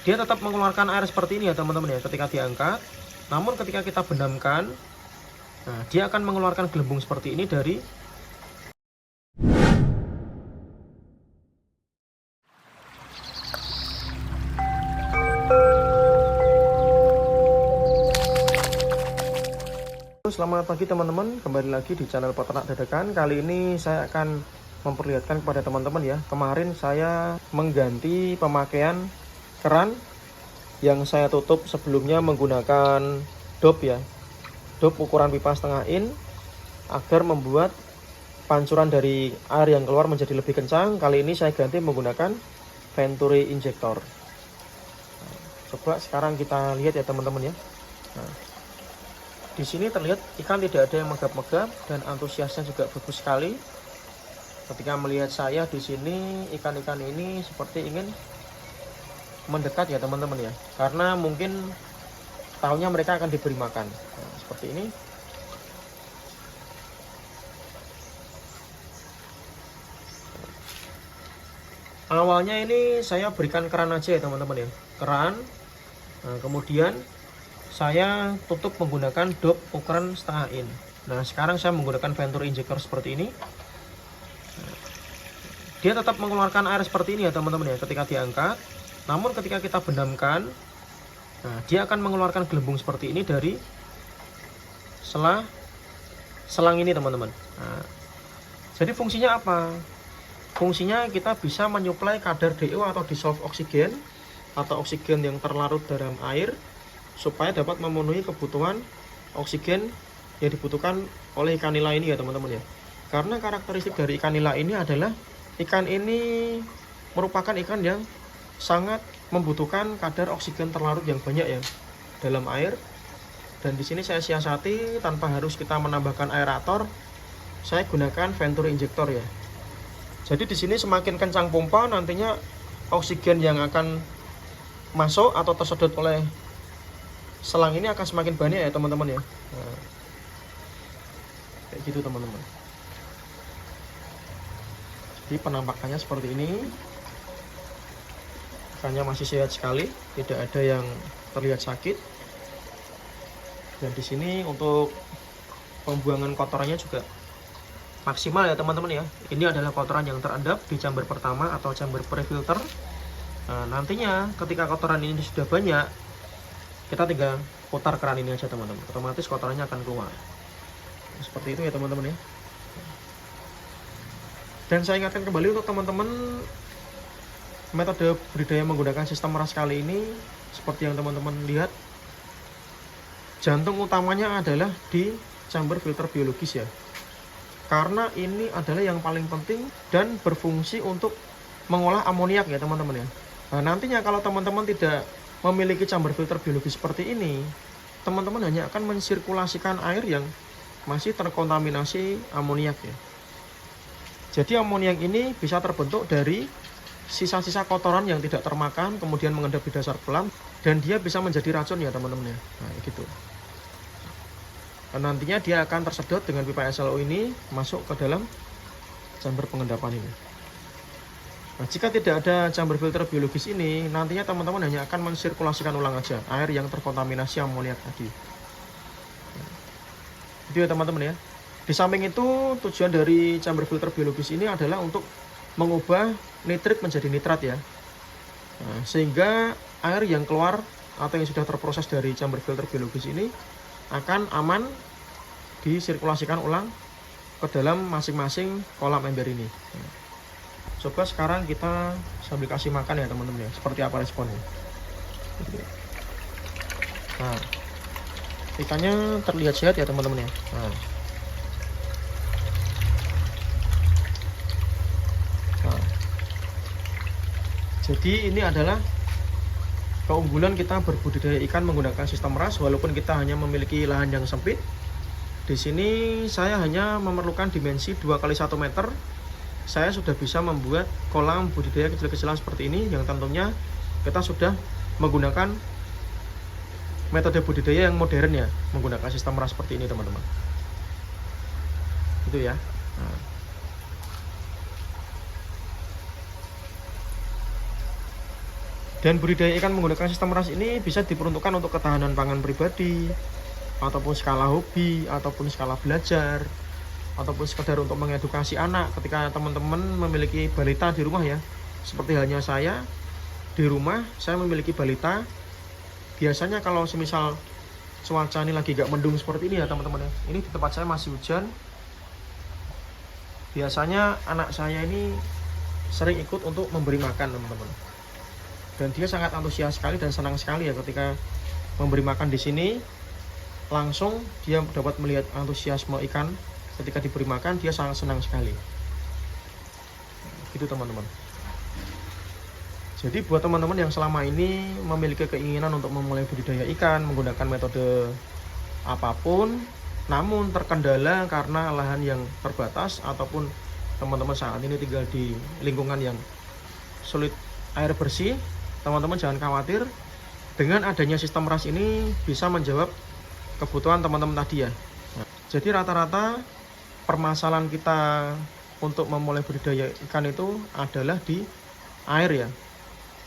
dia tetap mengeluarkan air seperti ini ya teman-teman ya ketika diangkat. Namun ketika kita benamkan, nah dia akan mengeluarkan gelembung seperti ini dari Selamat pagi teman-teman, kembali lagi di channel Peternak Dadakan. Kali ini saya akan memperlihatkan kepada teman-teman ya. Kemarin saya mengganti pemakaian keran yang saya tutup sebelumnya menggunakan dop ya. Dop ukuran pipa setengah in agar membuat pancuran dari air yang keluar menjadi lebih kencang. Kali ini saya ganti menggunakan Venturi injektor. Nah, coba sekarang kita lihat ya teman-teman ya. Nah, di sini terlihat ikan tidak ada yang megap-megap dan antusiasnya juga bagus sekali. Ketika melihat saya di sini, ikan-ikan ini seperti ingin mendekat ya teman-teman ya. Karena mungkin tahunya mereka akan diberi makan. Nah, seperti ini. Awalnya ini saya berikan keran aja ya teman-teman ya. Keran. Nah, kemudian saya tutup menggunakan dop ukuran setengah in. Nah sekarang saya menggunakan Venturi injektor seperti ini. Dia tetap mengeluarkan air seperti ini ya teman-teman ya ketika diangkat. Namun ketika kita benamkan, nah dia akan mengeluarkan gelembung seperti ini dari selang ini teman-teman. Nah, jadi fungsinya apa? Fungsinya kita bisa menyuplai kadar DO atau dissolved oksigen atau oksigen yang terlarut dalam air, supaya dapat memenuhi kebutuhan oksigen yang dibutuhkan oleh ikan nila ini ya teman-teman ya. Karena karakteristik dari ikan nila ini adalah ikan ini merupakan ikan yang sangat membutuhkan kadar oksigen terlarut yang banyak ya dalam air. Dan di sini saya siasati tanpa harus kita menambahkan aerator. Saya gunakan Venturi injektor ya. Jadi di sini semakin kencang pompa, nantinya oksigen yang akan masuk atau tersedot oleh selang ini akan semakin banyak ya teman-teman ya. Nah, kayak gitu teman-teman. Jadi penampakannya seperti ini. Ikannya masih sehat sekali, tidak ada yang terlihat sakit. Dan di sini untuk pembuangan kotorannya juga maksimal ya teman-teman ya. Ini adalah kotoran yang terendap di chamber pertama atau chamber pre-filter. Nah, nantinya ketika kotoran ini sudah banyak, kita tinggal putar keran ini aja teman-teman, otomatis kotorannya akan keluar. Seperti itu ya teman-teman ya. Dan saya ingatkan kembali untuk teman-teman, metode budidaya menggunakan sistem meras kali ini seperti yang teman-teman lihat, jantung utamanya adalah di chamber filter biologis ya. Karena ini adalah yang paling penting dan berfungsi untuk mengolah amoniak ya teman-teman ya. Nah, nantinya kalau teman-teman tidak memiliki chamber filter biologis seperti ini, teman-teman hanya akan mensirkulasikan air yang masih terkontaminasi amoniak ya. Jadi amoniak ini bisa terbentuk dari sisa-sisa kotoran yang tidak termakan, kemudian mengendap di dasar kolam, dan dia bisa menjadi racun ya teman-teman ya. Nah gitu. Dan nantinya dia akan tersedot dengan pipa SLO ini masuk ke dalam chamber pengendapan ini. Nah, jika tidak ada chamber filter biologis ini, nantinya teman-teman hanya akan mensirkulasikan ulang aja air yang terkontaminasi amoniak tadi. Itu ya teman-teman ya. Di samping itu, tujuan dari chamber filter biologis ini adalah untuk mengubah nitrit menjadi nitrat ya. Nah, sehingga air yang keluar atau yang sudah terproses dari chamber filter biologis ini akan aman disirkulasikan ulang ke dalam masing-masing kolam ember ini. Nah, coba sekarang kita sambil kasih makan ya teman-teman ya, seperti apa responnya. Nah, ikannya terlihat sehat ya teman-teman ya. Nah, jadi ini adalah keunggulan kita berbudidaya ikan menggunakan sistem meras, walaupun kita hanya memiliki lahan yang sempit. Di sini saya hanya memerlukan dimensi 2 kali 1 meter. Saya sudah bisa membuat kolam budidaya kecil-kecilan seperti ini, yang tentunya kita sudah menggunakan metode budidaya yang modern ya, menggunakan sistem meras seperti ini teman-teman. Itu ya. Nah. Dan budidaya ikan menggunakan sistem ras ini bisa diperuntukkan untuk ketahanan pangan pribadi, ataupun skala hobi, ataupun skala belajar, ataupun sekedar untuk mengedukasi anak ketika teman-teman memiliki balita di rumah ya. Seperti halnya saya, di rumah saya memiliki balita. Biasanya kalau semisal cuaca ini lagi gak mendung seperti ini ya teman-teman ya. Ini di tempat saya masih hujan. Biasanya anak saya ini sering ikut untuk memberi makan teman-teman. Dan dia sangat antusias sekali dan senang sekali ya ketika memberi makan di sini. Langsung dia dapat melihat antusiasme ikan ketika diberi makan, dia sangat senang sekali. Gitu teman-teman. Jadi buat teman-teman yang selama ini memiliki keinginan untuk memulai budidaya ikan menggunakan metode apapun, namun terkendala karena lahan yang terbatas ataupun teman-teman saat ini tinggal di lingkungan yang sulit air bersih, teman-teman jangan khawatir. Dengan adanya sistem ras ini bisa menjawab kebutuhan teman-teman tadi ya. Nah, jadi rata-rata permasalahan kita untuk memulai budidaya ikan itu adalah di air ya,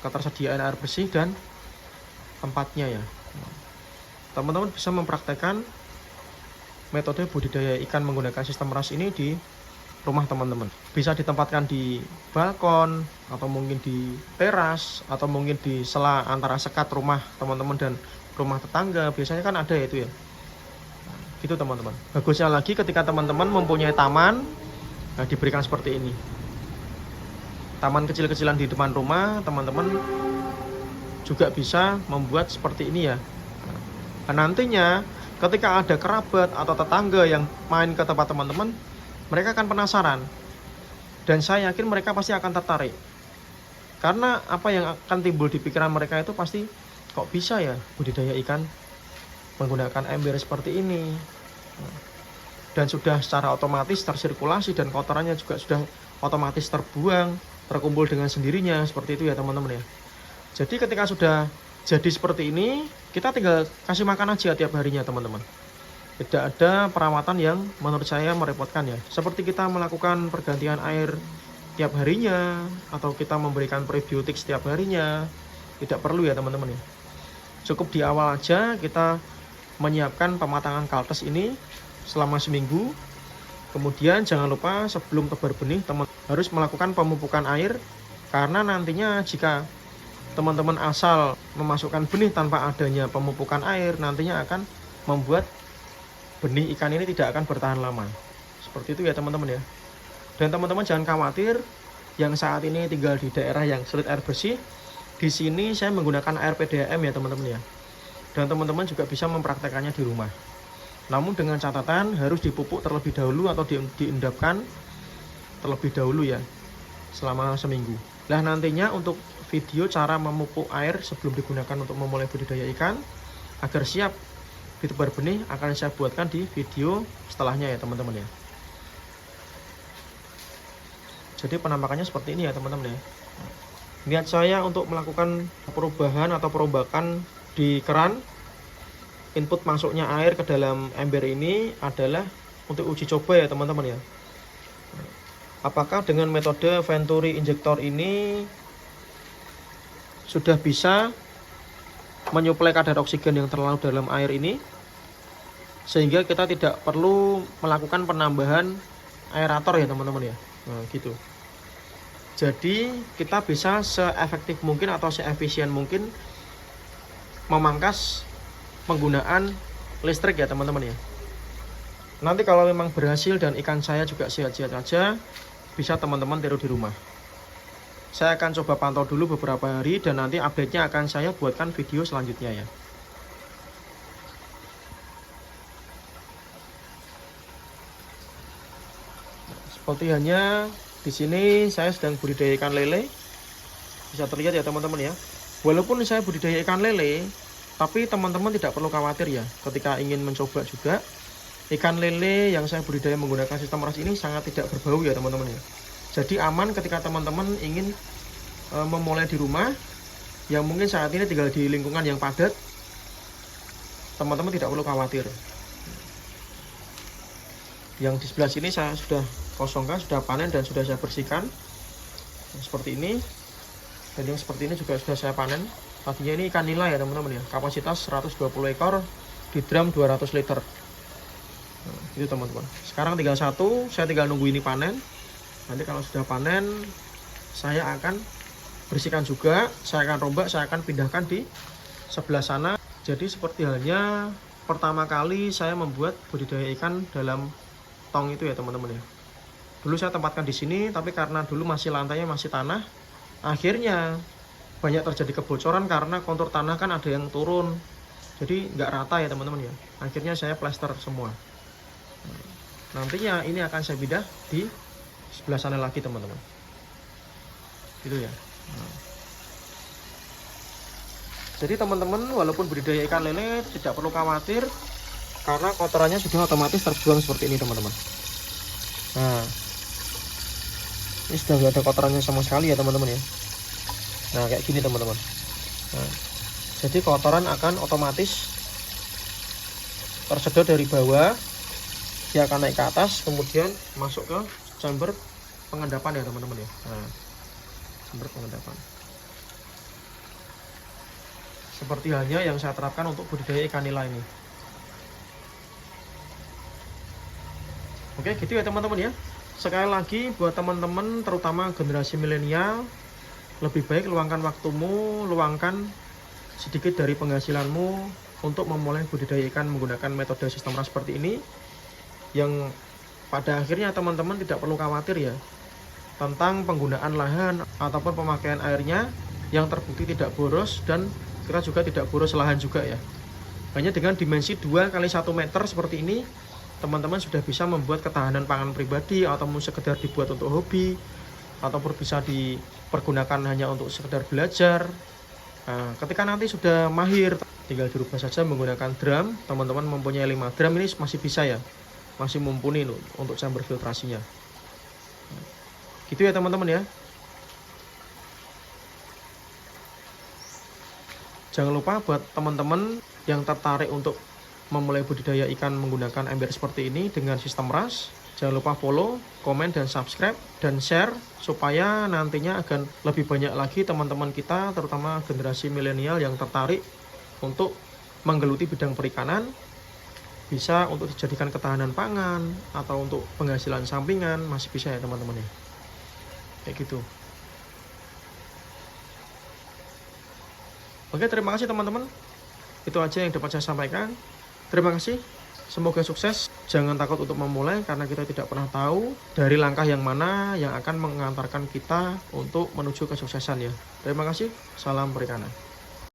ketersediaan air bersih dan tempatnya ya. Teman-teman bisa mempraktekkan metode budidaya ikan menggunakan sistem ras ini di rumah teman-teman. Bisa ditempatkan di balkon, atau mungkin di teras, atau mungkin di sela antara sekat rumah teman-teman dan rumah tetangga. Biasanya kan ada itu ya. Gitu teman-teman. Bagusnya lagi ketika teman-teman mempunyai taman, nah diberikan seperti ini. Taman kecil-kecilan di depan rumah, teman-teman juga bisa membuat seperti ini ya. Nah, nantinya ketika ada kerabat atau tetangga yang main ke tempat teman-teman, mereka akan penasaran. Dan saya yakin mereka pasti akan tertarik. Karena apa yang akan timbul di pikiran mereka itu pasti, kok bisa ya budidaya ikan menggunakan ember seperti ini. Dan sudah secara otomatis tersirkulasi dan kotorannya juga sudah otomatis terbuang, terkumpul dengan sendirinya, seperti itu ya teman-teman ya. Jadi ketika sudah jadi seperti ini, kita tinggal kasih makan aja tiap harinya teman-teman. Tidak ada perawatan yang menurut saya merepotkan ya. Seperti kita melakukan pergantian air tiap harinya, atau kita memberikan prebiotik setiap harinya, tidak perlu ya teman-teman ya. Cukup di awal aja kita menyiapkan pematangan kaltes ini selama seminggu. Kemudian jangan lupa sebelum tebar benih teman harus melakukan pemupukan air, karena nantinya jika teman-teman asal memasukkan benih tanpa adanya pemupukan air, nantinya akan membuat benih ikan ini tidak akan bertahan lama. Seperti itu ya teman-teman ya. Dan teman-teman jangan khawatir yang saat ini tinggal di daerah yang sulit air bersih. Di sini saya menggunakan air PDAM ya teman-teman ya. Dan teman-teman juga bisa mempraktekannya di rumah. Namun dengan catatan harus dipupuk terlebih dahulu atau diendapkan terlebih dahulu ya, selama seminggu. Nah nantinya untuk video cara memupuk air sebelum digunakan untuk memulai budidaya ikan agar siap ditebar benih akan saya buatkan di video setelahnya ya teman-teman ya. Jadi penampakannya seperti ini ya teman-teman ya. Niat saya untuk melakukan perubahan atau perombakan di keran input masuknya air ke dalam ember ini adalah untuk uji coba ya teman-teman ya. Apakah dengan metode Venturi injektor ini sudah bisa menyuplai kadar oksigen yang terlalu dalam air ini, sehingga kita tidak perlu melakukan penambahan aerator ya teman-teman ya. Nah gitu. Jadi kita bisa seefektif mungkin atau seefisien mungkin memangkas penggunaan listrik ya teman-teman ya. Nanti kalau memang berhasil dan ikan saya juga sehat-sehat saja, bisa teman-teman tiru di rumah. Saya akan coba pantau dulu beberapa hari dan nanti update-nya akan saya buatkan video selanjutnya ya. Seperti hanya di sini saya sedang budidaya ikan lele. Bisa terlihat ya teman-teman ya. Walaupun saya budidaya ikan lele, tapi teman-teman tidak perlu khawatir ya ketika ingin mencoba juga. Ikan lele yang saya budidaya menggunakan sistem ras ini sangat tidak berbau ya teman-teman ya. Jadi aman ketika teman-teman ingin memulai di rumah yang mungkin saat ini tinggal di lingkungan yang padat. Teman-teman tidak perlu khawatir. Yang di sebelah sini saya sudah kosongkan, sudah panen dan sudah saya bersihkan seperti ini. Dan yang seperti ini juga sudah saya panen. Tadinya ini ikan nila ya teman-teman ya, kapasitas 120 ekor di drum 200 liter. Nah, itu teman-teman. Sekarang tinggal satu, saya tinggal nunggu ini panen. Nanti kalau sudah panen, saya akan bersihkan juga, saya akan rombak, saya akan pindahkan di sebelah sana. Jadi seperti halnya pertama kali saya membuat budidaya ikan dalam tong itu ya teman-teman ya. Dulu saya tempatkan di sini, tapi karena dulu masih lantainya masih tanah, akhirnya banyak terjadi kebocoran karena kontur tanah kan ada yang turun, jadi nggak rata ya teman-teman ya. Akhirnya saya plester semua. Nantinya ini akan saya pindah di sebelah sana lagi teman-teman, gitu ya. Jadi teman-teman, walaupun budidaya ikan lele tidak perlu khawatir karena kotorannya sudah otomatis terbuang seperti ini teman-teman. Nah, ini sudah nggak ada kotorannya sama sekali ya teman-teman ya. Nah kayak gini teman-teman. Nah, jadi kotoran akan otomatis tersedot dari bawah, dia akan naik ke atas, kemudian masuk ke chamber pengendapan ya teman-teman ya. Nah, chamber pengendapan. Seperti halnya yang saya terapkan untuk budidaya ikan nila ini. Oke, gitu ya teman-teman ya. Sekali lagi buat teman-teman terutama generasi milenial, lebih baik luangkan waktumu, luangkan sedikit dari penghasilanmu untuk memulai budidaya ikan menggunakan metode sistem ras seperti ini, yang pada akhirnya teman-teman tidak perlu khawatir ya tentang penggunaan lahan ataupun pemakaian airnya yang terbukti tidak boros, dan kita juga tidak boros lahan juga ya. Hanya dengan dimensi 2 kali 1 meter seperti ini, teman-teman sudah bisa membuat ketahanan pangan pribadi ataupun sekedar dibuat untuk hobi, ataupun bisa dipergunakan hanya untuk sekedar belajar. Nah, ketika nanti sudah mahir, tinggal dirubah saja menggunakan drum. Teman-teman mempunyai 5 drum ini masih bisa ya, masih mumpuni loh untuk chamber filtrasinya. Gitu ya teman-teman ya. Jangan lupa buat teman-teman yang tertarik untuk memulai budidaya ikan menggunakan ember seperti ini dengan sistem ras, jangan lupa follow, komen, dan subscribe, dan share supaya nantinya akan lebih banyak lagi teman-teman kita, terutama generasi milenial yang tertarik untuk menggeluti bidang perikanan, bisa untuk dijadikan ketahanan pangan atau untuk penghasilan sampingan, masih bisa ya teman-teman ya. Kayak gitu. Oke, terima kasih teman-teman. Itu aja yang dapat saya sampaikan. Terima kasih. Semoga sukses. Jangan takut untuk memulai karena kita tidak pernah tahu dari langkah yang mana yang akan mengantarkan kita untuk menuju kesuksesan ya. Terima kasih. Salam perikanan.